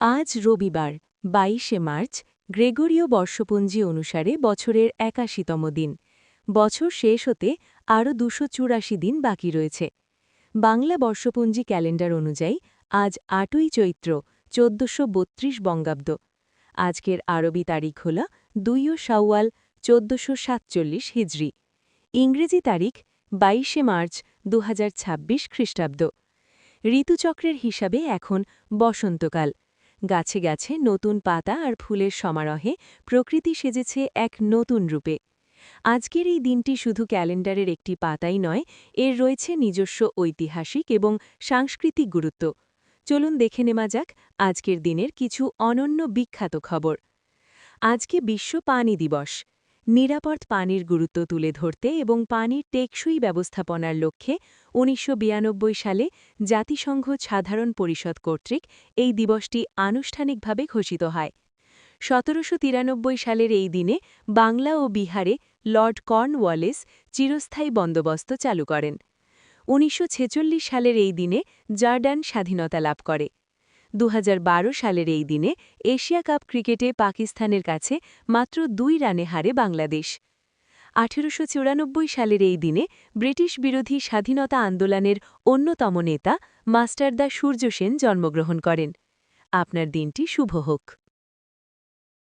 আজ রবিবার ২২শে মার্চ গ্রেগরীয় বর্ষপঞ্জি অনুসারে বছরের ৮১তম দিন। বছর শেষ হতে আরও ২৮৪ দিন বাকি রয়েছে। বাংলা বর্ষপঞ্জি ক্যালেন্ডার অনুযায়ী আজ ৮ই চৈত্র ১৪৩২ বঙ্গাব্দ। আজকের আরবি তারিখ হল ২ শাওয়াল ১৪৪৭ হিজরি। ইংরেজি তারিখ ২২শে মার্চ ২০২৬ খ্রিস্টাব্দ। ঋতুচক্রের হিসাবে এখন বসন্তকাল। গাছে গাছে নতুন পাতা আর ফুলের সমারোহে প্রকৃতি সেজেছে এক নতুন রূপে। আজকের এই দিনটি শুধু ক্যালেন্ডারের একটি পাতাই নয়, এর রয়েছে নিজস্ব ঐতিহাসিক এবং সাংস্কৃতিক গুরুত্ব। চলুন দেখে নেওয়া যাক আজকের দিনের কিছু অনন্য বিখ্যাত খবর। আজকে বিশ্ব পানি দিবস। নিরাপদ পানির গুরুত্ব তুলে ধরতে এবং পানির টেকসই ব্যবস্থাপনার লক্ষ্যে ১৯৯২ সালে জাতিসংঘ সাধারণ পরিষদ কর্তৃক এই দিবসটি আনুষ্ঠানিকভাবে ঘোষিত হয়। ১৭৯৩ সালের এই দিনে বাংলা ও বিহারে লর্ড কর্নওয়ালিস চিরস্থায়ী বন্দোবস্ত চালু করেন। ১৯৪৬ সালের এই দিনে জর্ডান স্বাধীনতা লাভ করে। ২০১২ সালের এই দিনে এশিয়া কাপ ক্রিকেটে পাকিস্তানের কাছে মাত্র ২ রানে হারে বাংলাদেশ। ১৮৯৪ সালের এই দিনে ব্রিটিশ বিরোধী স্বাধীনতা আন্দোলনের অন্যতম নেতা মাস্টারদা সূর্য সেন জন্মগ্রহণ করেন। আপনার দিনটি শুভ হোক।